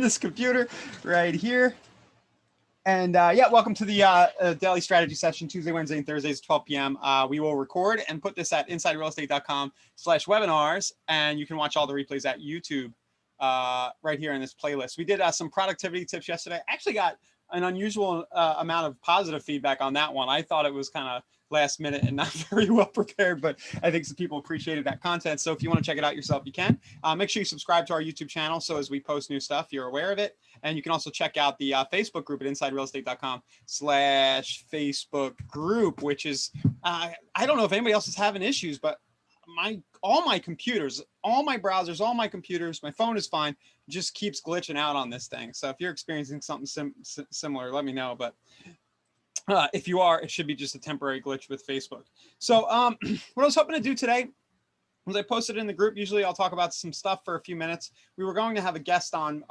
this computer right here. And yeah, welcome to the daily strategy session, Tuesday, Wednesday, and Thursdays, 12 p.m. We will record and put this at insiderealestate.com/webinars, and you can watch all the replays at YouTube right here in this playlist. We did some productivity tips yesterday. I actually got an unusual amount of positive feedback on that one. I thought it was kind of last minute and not very well prepared, but I think some people appreciated that content. So if you want to check it out yourself, you can. Make sure you subscribe to our YouTube channel, so as we post new stuff, you're aware of it. And you can also check out the Facebook group at insiderealestate.com/Facebook group, which is, I don't know if anybody else is having issues, but all my computers, all my browsers, all my computers, my phone is fine, just keeps glitching out on this thing. So if you're experiencing something similar, let me know. But if you are, it should be just a temporary glitch with Facebook. So what I was hoping to do today was I posted in the group. Usually I'll talk about some stuff for a few minutes. We were going to have a guest on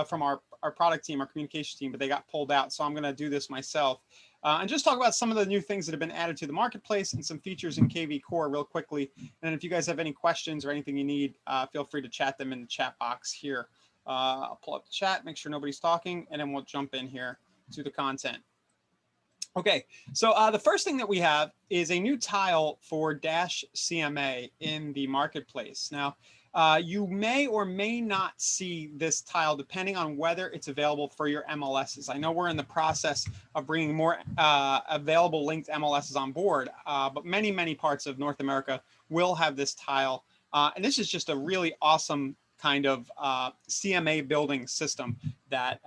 from our product team, our communication team, but they got pulled out. So I'm going to do this myself and just talk about some of the new things that have been added to the marketplace and some features in kvCORE real quickly. And if you guys have any questions or anything you need, feel free to chat them in the chat box here. I'll pull up the chat, make sure nobody's talking, and then we'll jump in here to the content. Okay, so the first thing that we have is a new tile for Dash CMA in the marketplace. Now, you may or may not see this tile depending on whether it's available for your MLSs. I know we're in the process of bringing more available linked MLSs on board, but many parts of North America will have this tile. And this is just a really awesome kind of CMA building system that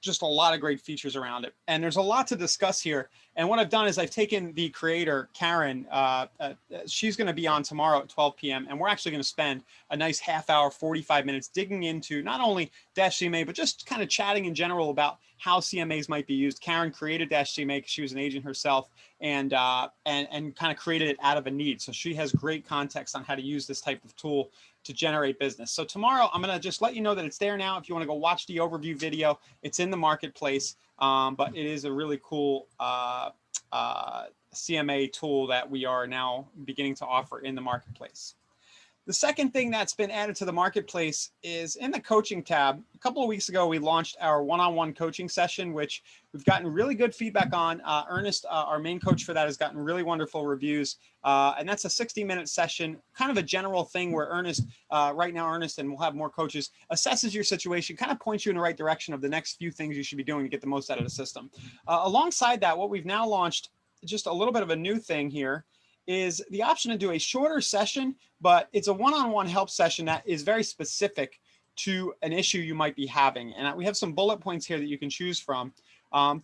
just a lot of great features around it. And there's a lot to discuss here. And what I've done is I've taken the creator, Karen, she's going to be on tomorrow at 12 p.m. And we're actually going to spend a nice half hour, 45 minutes digging into not only Dash CMA, but just kind of chatting in general about how CMAs might be used. Karen created Dash CMA because she was an agent herself and kind of created it out of a need. So she has great context on how to use this type of tool to generate business. So tomorrow, I'm going to just let you know that it's there now. If you want to go watch the overview video, it's in the marketplace, but it is a really cool CMA tool that we are now beginning to offer in the marketplace. The second thing that's been added to the marketplace is in the coaching tab. A couple of weeks ago, we launched our one-on-one coaching session, which we've gotten really good feedback on. Ernest, our main coach for that, has gotten really wonderful reviews. And that's a 60-minute session, kind of a general thing where Ernest, right now Ernest, and we'll have more coaches, assesses your situation, kind of points you in the right direction of the next few things you should be doing to get the most out of the system. Alongside that, what we've now launched, just a little bit of a new thing here, is the option to do a shorter session, but it's a one-on-one help session that is very specific to an issue you might be having. And we have some bullet points here that you can choose from.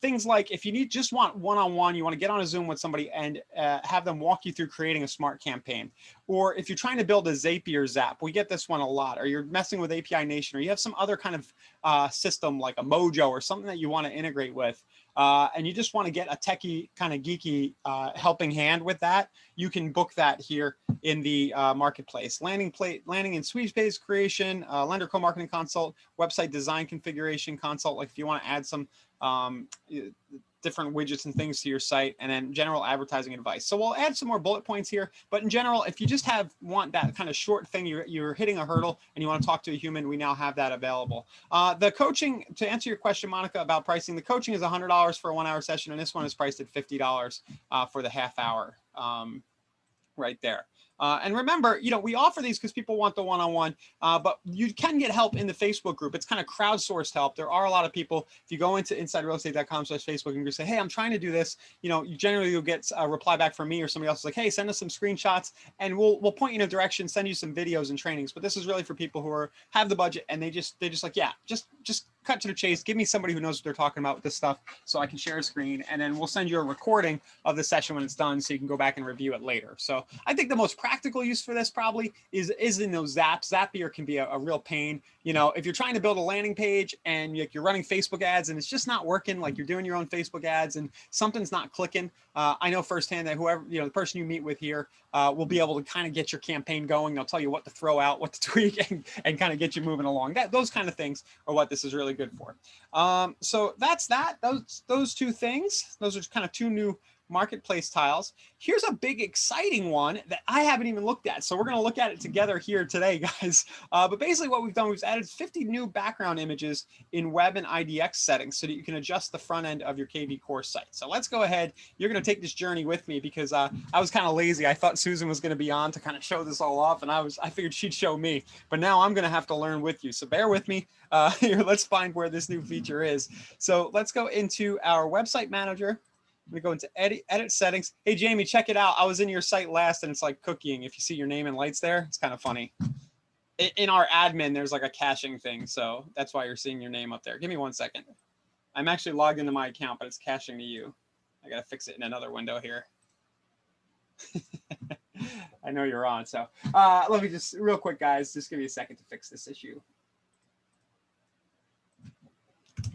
Things like if you just want one-on-one, you want to get on a Zoom with somebody and have them walk you through creating a smart campaign. Or if you're trying to build a Zapier Zap, we get this one a lot, or you're messing with API Nation, or you have some other kind of system like a Mojo or something that you want to integrate with. And you just want to get a techie kind of geeky helping hand with that, you can book that here in the marketplace. Landing and sweeps page creation, lender co-marketing consult, website design configuration consult, like if you want to add some different widgets and things to your site, and then general advertising advice. So we'll add some more bullet points here, but in general, if you just want that kind of short thing, you're hitting a hurdle and you want to talk to a human, we now have that available. The coaching, to answer your question, Monica, about pricing, the coaching is $100 for a 1 hour session, and this one is priced at $50 for the half hour right there. And remember, we offer these because people want the one-on-one, but you can get help in the Facebook group. It's kind of crowdsourced help. There are a lot of people. If you go into insiderealestate.com/Facebook and you say, hey, I'm trying to do this, you'll get a reply back from me or somebody else like, hey, send us some screenshots and we'll point you in a direction, send you some videos and trainings. But this is really for people who have the budget and they just like, yeah, just cut to the chase. Give me somebody who knows what they're talking about with this stuff so I can share a screen, and then we'll send you a recording of the session when it's done so you can go back and review it later. So I think the most practical use for this probably is in those zaps. Zapier can be a real pain. If you're trying to build a landing page and you're running Facebook ads and it's just not working, like you're doing your own Facebook ads and something's not clicking, I know firsthand that whoever, the person you meet with here will be able to kind of get your campaign going. They'll tell you what to throw out, what to tweak, and kind of get you moving along. Those kind of things are what this is really good for. So that's that. Those two things. Those are kind of two new marketplace tiles. Here's a big exciting one that I haven't even looked at. So we're going to look at it together here today, guys. But basically what we've done, we've added 50 new background images in web and IDX settings so that you can adjust the front end of your kvCORE site. So let's go ahead. You're going to take this journey with me because I was kind of lazy. I thought Susan was going to be on to kind of show this all off, and I figured she'd show me. But now I'm going to have to learn with you. So bear with me. Here, let's find where this new feature is. So let's go into our website manager. I'm going to go into edit settings. Hey, Jamie, check it out. I was in your site last and it's like cooking. If you see your name and lights there, it's kind of funny. In our admin, there's like a caching thing. So that's why you're seeing your name up there. Give me 1 second. I'm actually logged into my account, but it's caching to you. I got to fix it in another window here. I know you're on. So let me just real quick, guys, just give me a second to fix this issue.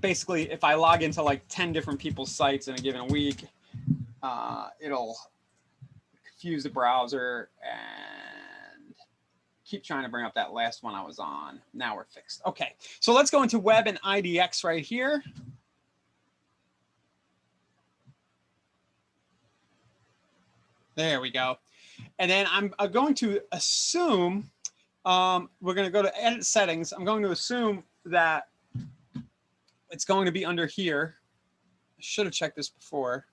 Basically, if I log into like 10 different people's sites in a given week, it'll confuse the browser and keep trying to bring up that last one I was on. Now we're fixed. Okay, so let's go into web and IDX right here. There we go. And then I'm going to assume, we're going to go to edit settings. I'm going to assume that it's going to be under here. I should have checked this before,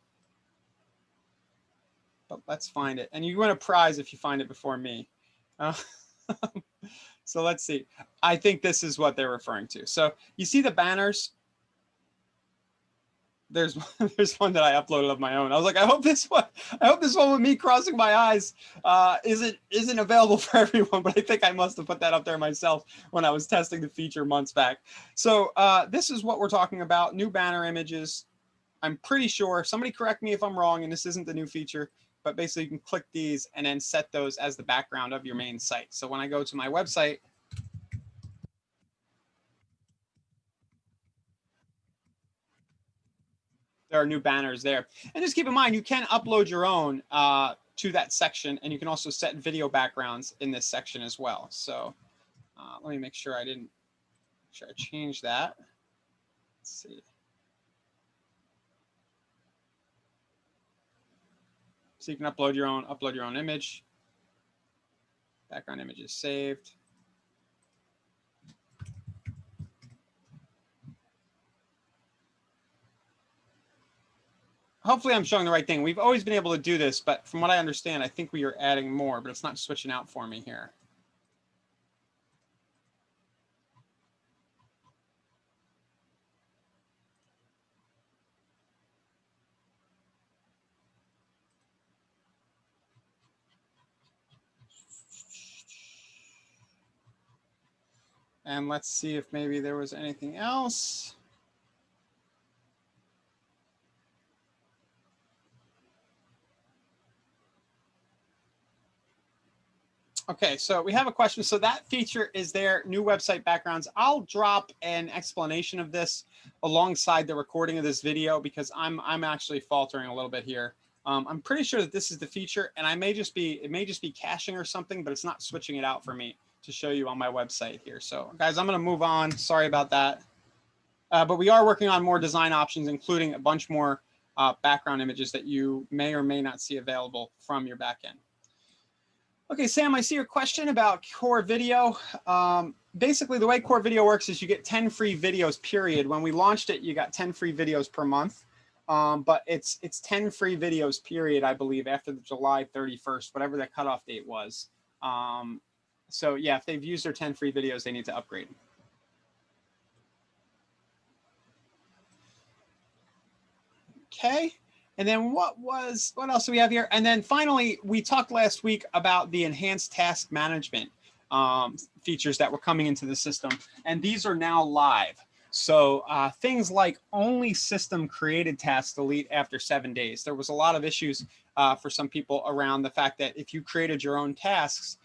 but let's find it. And you win a prize if you find it before me. So let's see. I think this is what they're referring to. So you see the banners? There's one that I uploaded of my own. I was like, I hope this one with me crossing my eyes isn't available for everyone. But I think I must have put that up there myself when I was testing the feature months back. So this is what we're talking about. New banner images. I'm pretty sure, somebody correct me if I'm wrong, and this isn't the new feature, but basically you can click these and then set those as the background of your main site. So when I go to my website, there are new banners there. And just keep in mind, you can upload your own to that section, and you can also set video backgrounds in this section as well. So let me make sure I changed that. Let's see. So you can upload your own image. Background image is saved. Hopefully I'm showing the right thing. We've always been able to do this, but from what I understand, I think we are adding more, but it's not switching out for me here. And let's see if maybe there was anything else. Okay, so we have a question. So that feature is there, new website backgrounds. I'll drop an explanation of this alongside the recording of this video because I'm actually faltering a little bit here. I'm pretty sure that this is the feature, and it may just be caching or something, but it's not switching it out for me to show you on my website here. So guys, I'm going to move on. Sorry about that. But we are working on more design options, including a bunch more background images that you may or may not see available from your backend. Okay, Sam, I see your question about Core Video. Basically, the way Core Video works is you get 10 free videos, period. When we launched it, you got 10 free videos per month. But it's 10 free videos, period, I believe, after the July 31st, whatever the cutoff date was. So yeah, if they've used their 10 free videos, they need to upgrade. Okay. And then what else do we have here? And then finally, we talked last week about the enhanced task management features that were coming into the system. And these are now live. So things like only system created tasks delete after 7 days. There was a lot of issues for some people around the fact that if you created your own tasks,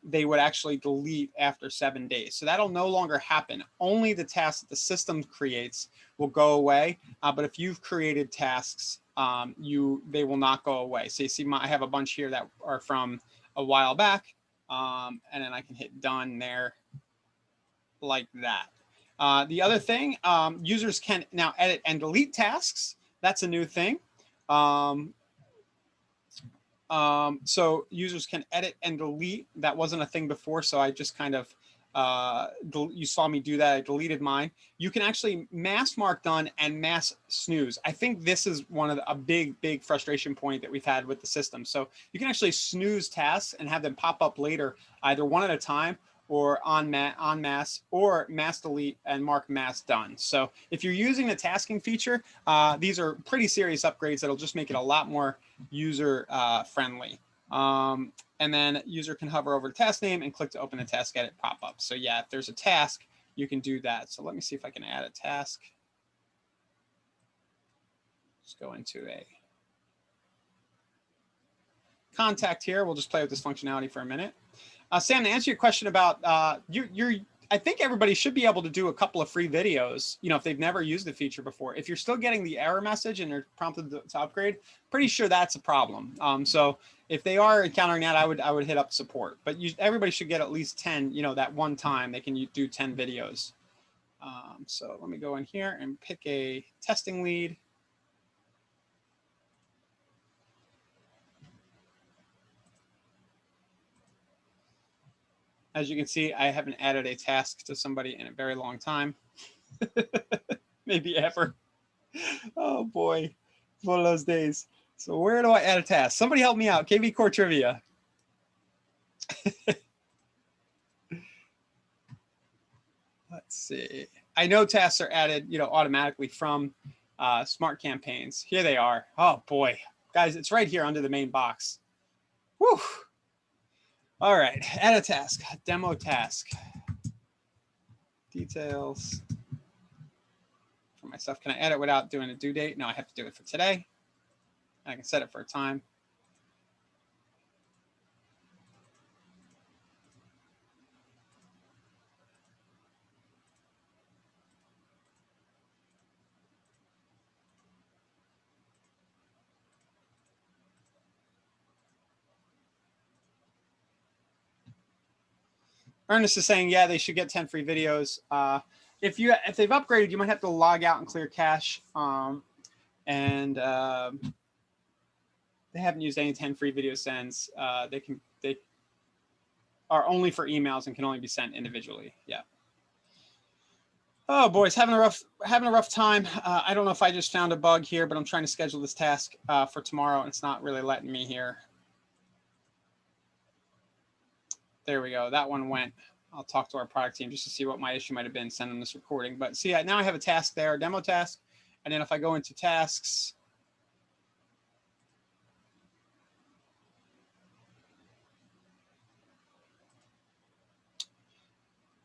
they would actually delete after 7 days. So that'll no longer happen. Only the tasks that the system creates will go away. But if you've created tasks, they will not go away. So you see, I have a bunch here that are from a while back, and then I can hit done there like that. The other thing, users can now edit and delete tasks. That's a new thing. So users can edit and delete. That wasn't a thing before, so I just kind of, you saw me do that. I deleted mine. You can actually mass mark done and mass snooze. I think this is one of a big frustration point that we've had with the system. So you can actually snooze tasks and have them pop up later, either one at a time or on mass, or mass delete and mark mass done. So if you're using the tasking feature, these are pretty serious upgrades that'll just make it a lot more user friendly. And then user can hover over the task name and click to open the task edit pop-up. So yeah, if there's a task, you can do that. So let me see if I can add a task. Let's go into a contact here. We'll just play with this functionality for a minute. Sam, to answer your question about I think everybody should be able to do a couple of free videos, you know, if they've never used the feature before. If you're still getting the error message and they're prompted to upgrade, pretty sure that's a problem. So if they are encountering that, I would hit up support. But everybody should get at least 10, you know, that one time they can do 10 videos. So let me go in here and pick a testing lead. As you can see, I haven't added a task to somebody in a very long time. Maybe ever. Oh boy, it's one of those days. So where do I add a task? Somebody help me out. kvCORE trivia. Let's see. I know tasks are added, you know, automatically from Smart Campaigns. Here they are. Oh boy, guys, it's right here under the main box. Whew. All right, add a task, demo task. Details for myself. Can I add it without doing a due date? No, I have to do it for today. I can set it for a time. Ernest is saying, yeah, they should get 10 free videos. If they've upgraded, you might have to log out and clear cache. They haven't used any 10 free video sends. They are only for emails and can only be sent individually. Yeah. Oh, boys, having a rough time. I don't know if I just found a bug here, but I'm trying to schedule this task for tomorrow, and it's not really letting me here. There we go. That one went. I'll talk to our product team just to see what my issue might have been sending this recording. But see, now I have a task there, a demo task. And then if I go into tasks,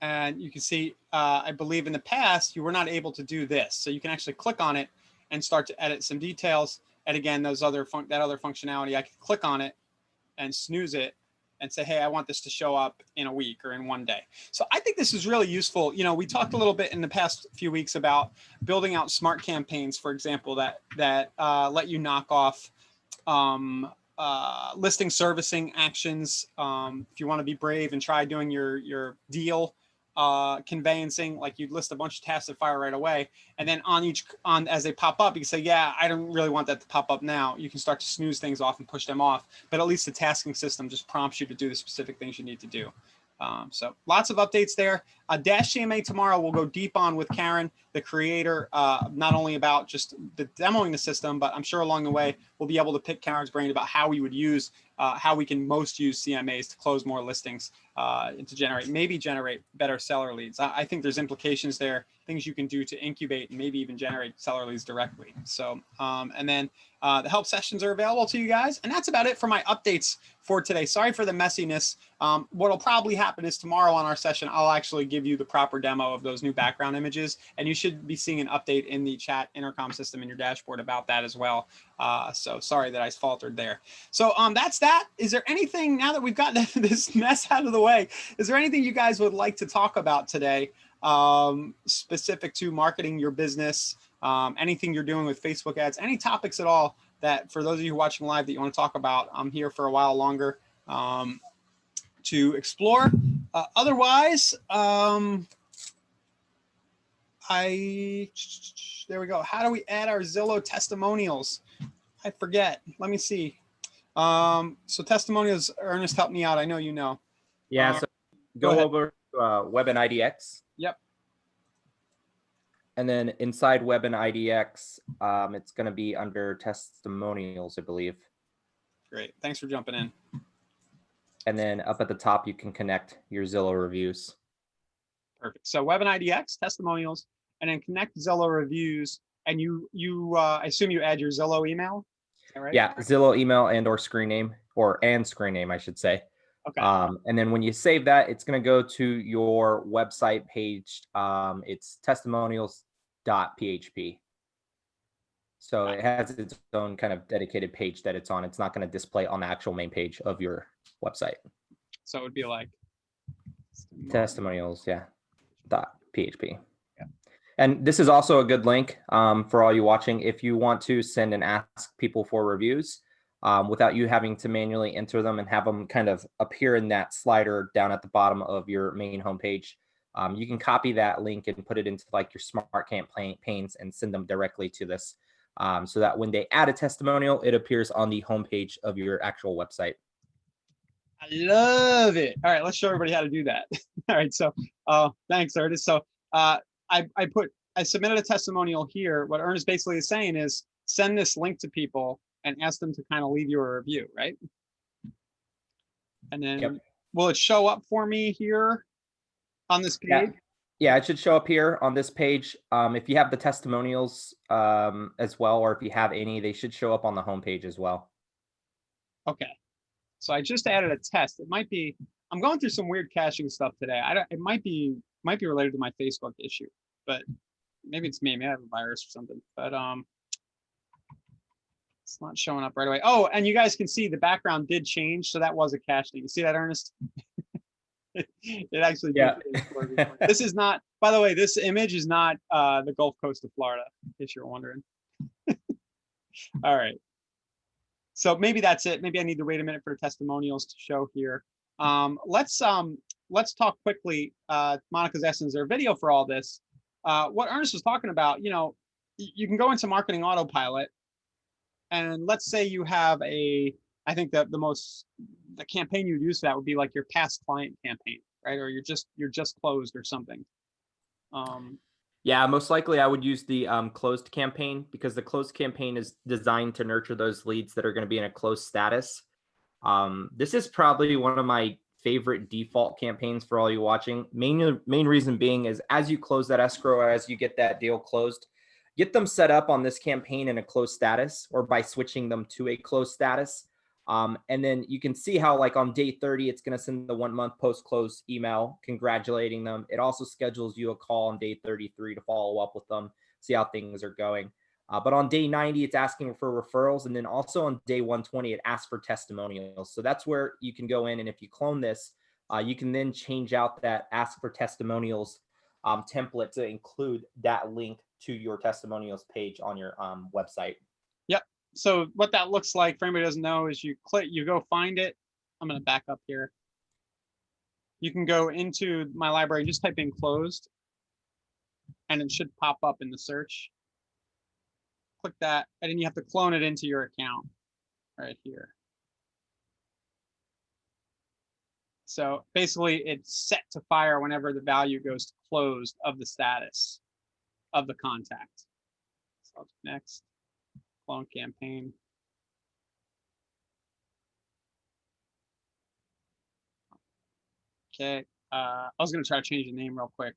and you can see, I believe in the past, you were not able to do this. So you can actually click on it and start to edit some details. And again, that other functionality, I can click on it and snooze it and say, hey, I want this to show up in a week or in one day. So I think this is really useful. You know, we talked a little bit in the past few weeks about building out smart campaigns, for example, that let you knock off listing servicing actions. If you want to be brave and try doing your deal conveyancing, like you'd list a bunch of tasks that fire right away, and then as they pop up, you can say, yeah, I don't really want that to pop up now. You can start to snooze things off and push them off, but at least the tasking system just prompts you to do the specific things you need to do. So lots of updates there. Dash CMA tomorrow, we'll go deep on with Karen, the creator, not only about just the demoing the system, but I'm sure along the way, we'll be able to pick Karen's brain about how we would use, how we can most use CMAs to close more listings and to maybe generate better seller leads. I think there's implications there, things you can do to incubate and maybe even generate seller leads directly. So, and then the help sessions are available to you guys. And that's about it for my updates for today. Sorry for the messiness. What'll probably happen is tomorrow on our session, I'll actually give you the proper demo of those new background images. And you should be seeing an update in the chat intercom system in your dashboard about that as well. So sorry that I faltered there. So that's that. Is there anything, now that we've gotten this mess out of the way, is there anything you guys would like to talk about today specific to marketing your business, anything you're doing with Facebook ads, any topics at all that for those of you watching live that you want to talk about? I'm here for a while longer to explore. Otherwise, there we go. How do we add our Zillow testimonials? I forget. Let me see. So testimonials, Ernest, help me out. I know you know. Yeah, so go over Web and IDX. Yep. And then inside Web and IDX, it's going to be under testimonials, I believe. Great. Thanks for jumping in. And then up at the top, you can connect your Zillow reviews. Perfect. So Web and IDX, testimonials, and then connect Zillow reviews. And I assume you add your Zillow email. Is that right? Yeah, Zillow email and or screen name, and screen name, I should say. Okay. And then when you save that, it's going to go to your website page. It's testimonials.php. So it has its own kind of dedicated page that it's on. It's not going to display on the actual main page of your website. So it would be like testimonials, yeah, .php. Yeah. And this is also a good link for all you watching. If you want to send and ask people for reviews without you having to manually enter them and have them kind of appear in that slider down at the bottom of your main homepage, you can copy that link and put it into like your smart campaigns and send them directly to this. So that when they add a testimonial, it appears on the homepage of your actual website. I love it. All right, let's show everybody how to do that. All right, so thanks, Ernest. So I submitted a testimonial here. What Ernest basically is saying is send this link to people and ask them to kind of leave you a review, right? And then will it show up for me here on this page? Yeah, it should show up here on this page. If you have the testimonials as well, or if you have any, they should show up on the homepage as well. Okay. So I just added a test. It might be, I'm going through some weird caching stuff today. It might be related to my Facebook issue, but maybe it's me. Maybe I have a virus or something, but it's not showing up right away. Oh, and you guys can see the background did change. So that was a cache thing. You see that, Ernest? It actually did. This is not, by the way, this image is not the Gulf Coast of Florida, if you're wondering. All right. So maybe that's it. Maybe I need to wait a minute for testimonials to show here. Let's talk quickly. Monica's asking, is there a video for all this? What Ernest was talking about, you can go into Marketing Autopilot, and let's say you have I think that the campaign you'd use for that would be like your past client campaign, right? Or you're just closed or something. Yeah, most likely I would use the closed campaign, because the closed campaign is designed to nurture those leads that are going to be in a closed status. This is probably one of my favorite default campaigns for all you watching. Main reason being is as you close that escrow, or as you get that deal closed, get them set up on this campaign in a closed status, or by switching them to a closed status. And then you can see how like on day 30, it's going to send the 1 month post-close email congratulating them. It also schedules you a call on day 33 to follow up with them, see how things are going. But on day 90, it's asking for referrals. And then also on day 120, it asks for testimonials. So that's where you can go in. And if you clone this, you can then change out that ask for testimonials template to include that link to your testimonials page on your website. Yep. So what that looks like, for anybody who doesn't know, is you go find it. I'm going to back up here. You can go into my library, just type in closed, and it should pop up in the search. Click that, and then you have to clone it into your account right here. So basically it's set to fire whenever the value goes to closed of the status of the contact. So next, clone campaign. Okay, I was gonna try to change the name real quick.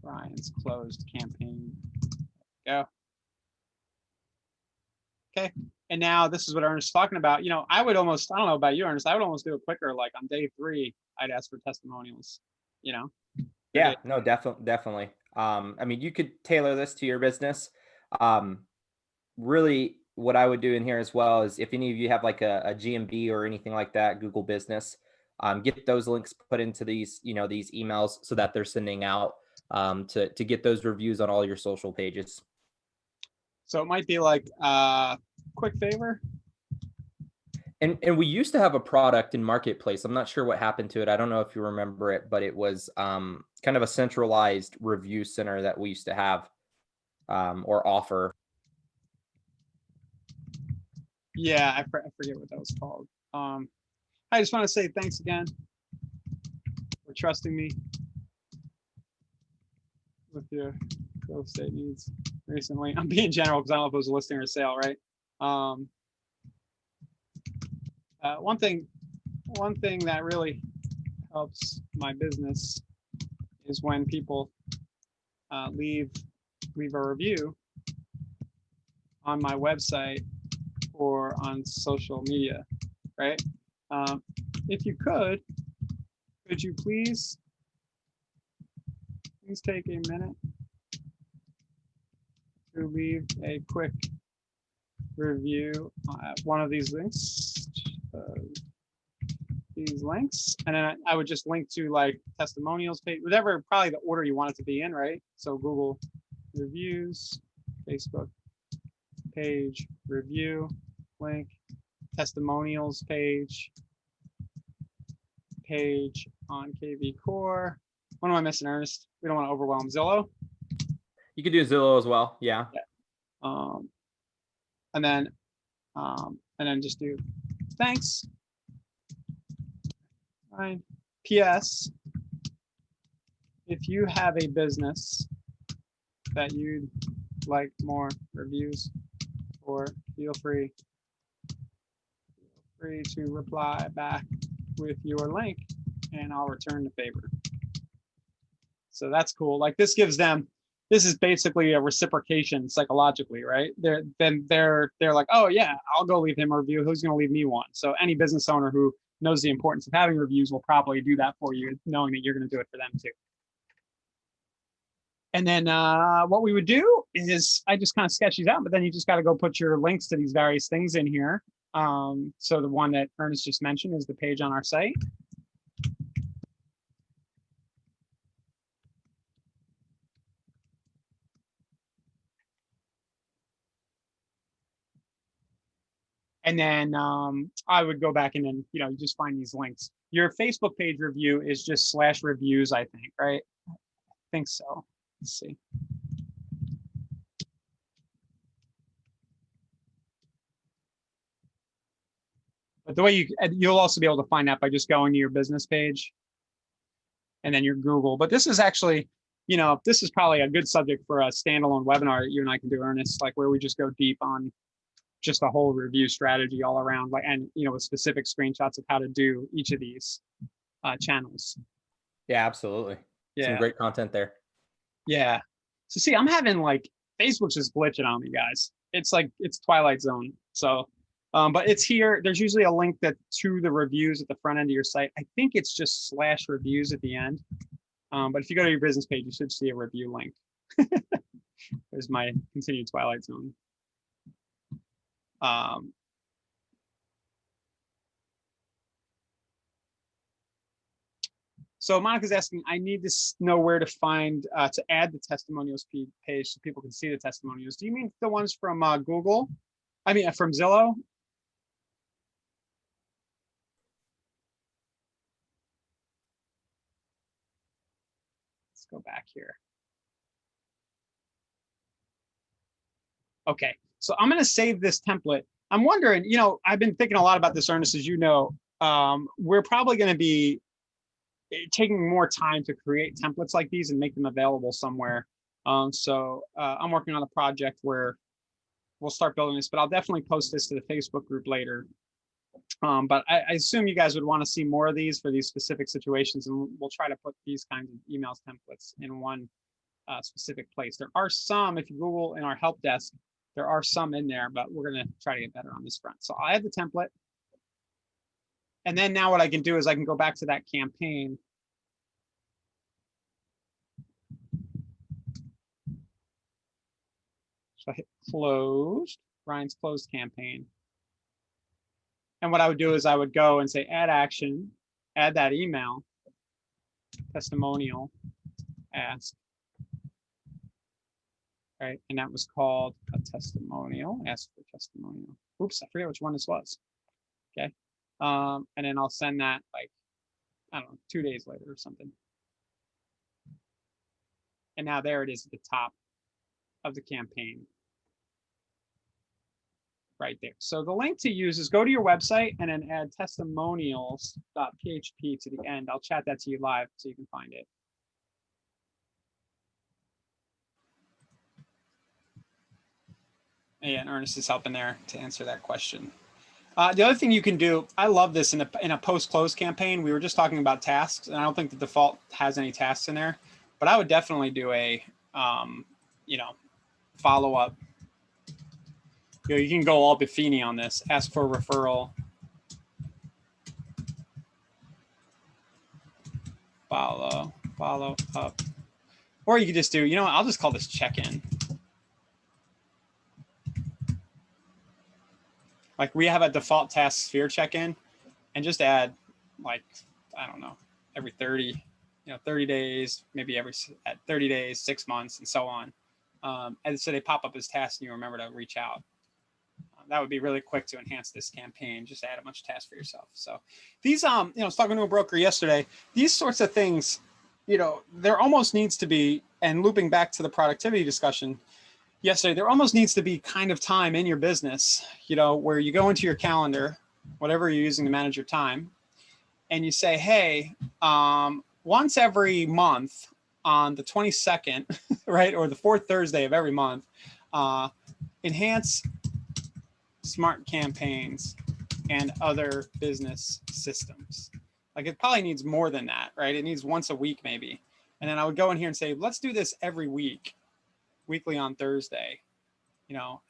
Ryan's closed campaign. Go. Okay, and now this is what Ernest is talking about. I would almost, I don't know about you, Ernest, I would almost do it quicker. Like on day 3, I'd ask for testimonials. Yeah, no, definitely. I mean, you could tailor this to your business. Really, what I would do in here as well is if any of you have like a GMB or anything like that, Google Business, get those links put into these, these emails so that they're sending out to get those reviews on all your social pages. So it might be like quick favor. And we used to have a product in Marketplace. I'm not sure what happened to it. I don't know if you remember it, but it was kind of a centralized review center that we used to have or offer. Yeah, I forget what that was called. I just want to say thanks again for trusting me with your real estate needs recently. I'm being general because I don't know if it was a listing or a sale, right? One thing that really helps my business is when people leave a review on my website or on social media, right? If you could you please take a minute to leave a quick review at one of these links, and then I would just link to like testimonials page, whatever, probably the order you want it to be in, right? So Google reviews, Facebook page review, link, testimonials page on kvCORE. What am I missing, Ernest? We don't want to overwhelm Zillow. You could do Zillow as well. Yeah. And then just do thanks. Fine. P.S. If you have a business that you'd like more reviews for, feel free to reply back with your link and I'll return the favor. So that's cool. Like this gives them, this is basically a reciprocation psychologically, right? They're like, oh yeah, I'll go leave him a review. Who's going to leave me one? So any business owner who knows the importance of having reviews will probably do that for you, knowing that you're going to do it for them too. And then what we would do is I just kind of sketch these out, but then you just got to go put your links to these various things in here. So the one that Ernest just mentioned is the page on our site. And then I would go back and then, you just find these links. Your Facebook page review is just /reviews, I think, right? I think so. Let's see. But the way you'll also be able to find that by just going to your business page and then your Google. But this is actually, this is probably a good subject for a standalone webinar that you and I can do, Ernest, like where we just go deep on just a whole review strategy all around, like, and with specific screenshots of how to do each of these channels. Yeah, absolutely. Yeah. Some great content there. Yeah. So see, I'm having like Facebook's just glitching on me, guys. It's like it's Twilight Zone. So, but it's here. There's usually a link to the reviews at the front end of your site. I think it's just /reviews at the end. But if you go to your business page, you should see a review link. There's my continued Twilight Zone. So Monica's asking, I need to know where to find, to add the testimonials page so people can see the testimonials. Do you mean the ones from Google? I mean, from Zillow? Let's go back here. Okay, so I'm going to save this template. I'm wondering, I've been thinking a lot about this, Ernest, as you know. We're probably going to be taking more time to create templates like these and make them available somewhere. So I'm working on a project where we'll start building this, but I'll definitely post this to the Facebook group later. But I assume you guys would want to see more of these for these specific situations, and we'll try to put these kinds of emails templates in one specific place. There are some, if you Google in our help desk, there are some in there, but we're going to try to get better on this front. So I'll add the template. And then now what I can do is I can go back to that campaign. So I hit closed, Ryan's closed campaign. And what I would do is I would go and say, add action, add that email, testimonial, ask. Right, and that was called a testimonial, ask for testimonial. Oops, I forget which one this was. Okay, and then I'll send that like, I don't know, 2 days later or something. And now there it is at the top of the campaign. right there. So the link to use is go to your website and then add testimonials.php to the end. I'll chat that to you live so you can find it. And Ernest is helping there to answer that question. The other thing you can do, I love this in a post-close campaign. We were just talking about tasks, and I don't think the default has any tasks in there, but I would definitely do a, follow-up. You can go all Buffini on this. Ask for a referral. Follow up. Or you could just do, I'll just call this check-in. Like we have a default task sphere check-in, and just add like, I don't know, every 30 days, maybe at 30 days, 6 months, and so on. And so they pop up as tasks and you remember to reach out. That would be really quick to enhance this campaign. Just add a bunch of tasks for yourself. So these, I was talking to a broker yesterday, these sorts of things, there almost needs to be, and looping back to the productivity discussion yesterday, there almost needs to be kind of time in your business, where you go into your calendar, whatever you're using to manage your time, and you say, hey, once every month on the 22nd, right, or the fourth Thursday of every month, enhance smart campaigns and other business systems. Like it probably needs more than that, right? It needs once a week maybe. And then I would go in here and say, let's do this every week, weekly on Thursday,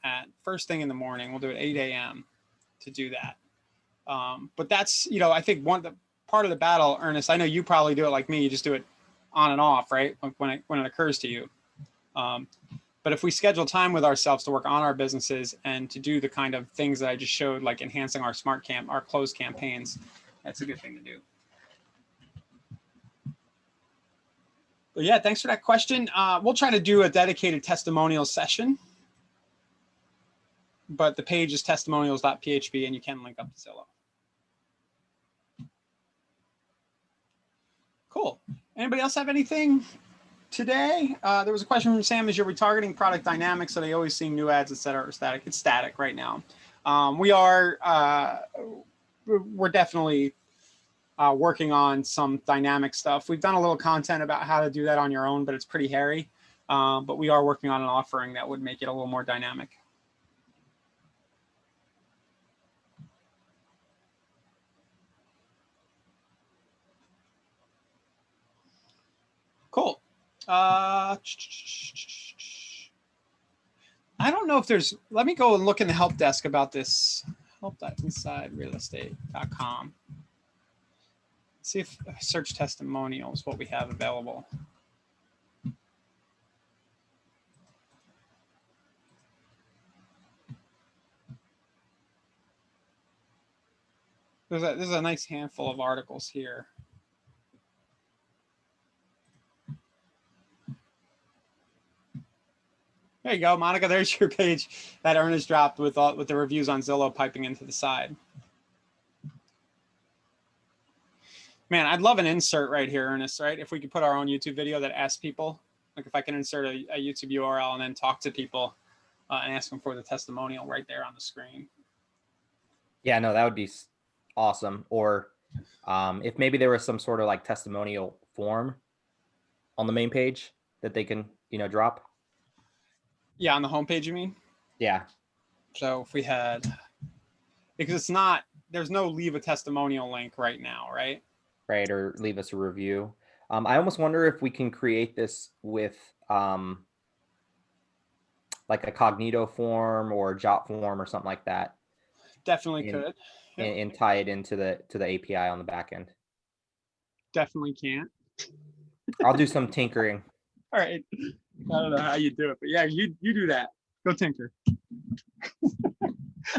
at first thing in the morning. We'll do it 8 a.m. to do that. But that's, I think part of the battle, Ernest, I know you probably do it like me. You just do it on and off, right? When it occurs to you. But if we schedule time with ourselves to work on our businesses and to do the kind of things that I just showed, like enhancing our our closed campaigns, that's a good thing to do. But yeah, thanks for that question. We'll try to do a dedicated testimonial session, but the page is testimonials.php and you can link up to Zillow. Cool. Anybody else have anything today? There was a question from Sam, is your retargeting product dynamic? So they always see new ads, et cetera, or static? It's static right now. We're definitely working on some dynamic stuff. We've done a little content about how to do that on your own, but it's pretty hairy. But we are working on an offering that would make it a little more dynamic. Cool. I don't know if there's, let me go and look in the help desk about this, help.insiderealestate.com. See if I search testimonials, what we have available. There's a nice handful of articles here. There you go, Monica. There's your page that Ernest dropped with the reviews on Zillow piping into the side. Man, I'd love an insert right here, Ernest, right? If we could put our own YouTube video that asks people, like if I can insert a YouTube URL and then talk to people and ask them for the testimonial right there on the screen. Yeah, no, that would be awesome. Or if maybe there was some sort of like testimonial form on the main page that they can, drop. Yeah, on the homepage, you mean? Yeah. So if we had, because there's no leave a testimonial link right now, right? Right, or leave us a review. I almost wonder if we can create this with like a Cognito form or Jot form or something like that. Definitely could. Yep. And tie it into the API on the back end. Definitely can't. I'll do some tinkering. All right. I don't know how you do it, but yeah, you do that. Go tinker.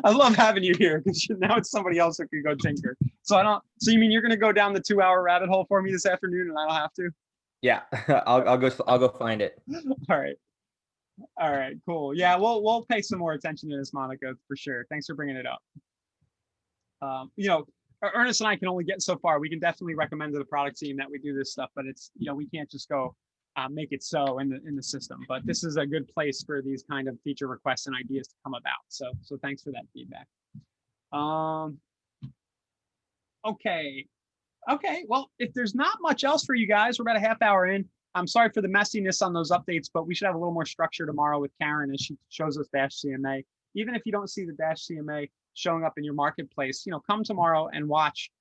I love having you here because now it's somebody else who can go tinker. So you mean you're going to go down the 2-hour rabbit hole for me this afternoon, and I don't have to? Yeah, I'll go find it. All right, cool. Yeah, we'll pay some more attention to this, Monica, for sure. Thanks for bringing it up. Ernest and I can only get so far. We can definitely recommend to the product team that we do this stuff, but it's, we can't just go make it so in the system. But this is a good place for these kind of feature requests and ideas to come about. So thanks for that feedback. Okay. Well, if there's not much else for you guys, we're about a half hour in. I'm sorry for the messiness on those updates, but we should have a little more structure tomorrow with Karen as she shows us Dash CMA. Even if you don't see the Dash CMA showing up in your marketplace, come tomorrow and watch.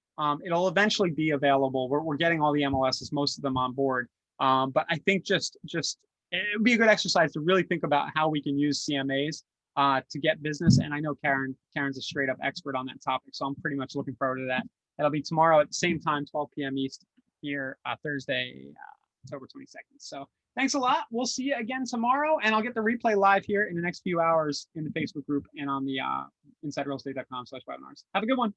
It'll eventually be available. We're getting all the MLSs, most of them on board. But I think just it would be a good exercise to really think about how we can use CMAs to get business. And I know Karen's a straight up expert on that topic, so I'm pretty much looking forward to that. That'll be tomorrow at the same time, 12 p.m. East here, Thursday, October 22nd. So thanks a lot. We'll see you again tomorrow, and I'll get the replay live here in the next few hours in the Facebook group and on the InsideRealEstate.com/webinars. Have a good one.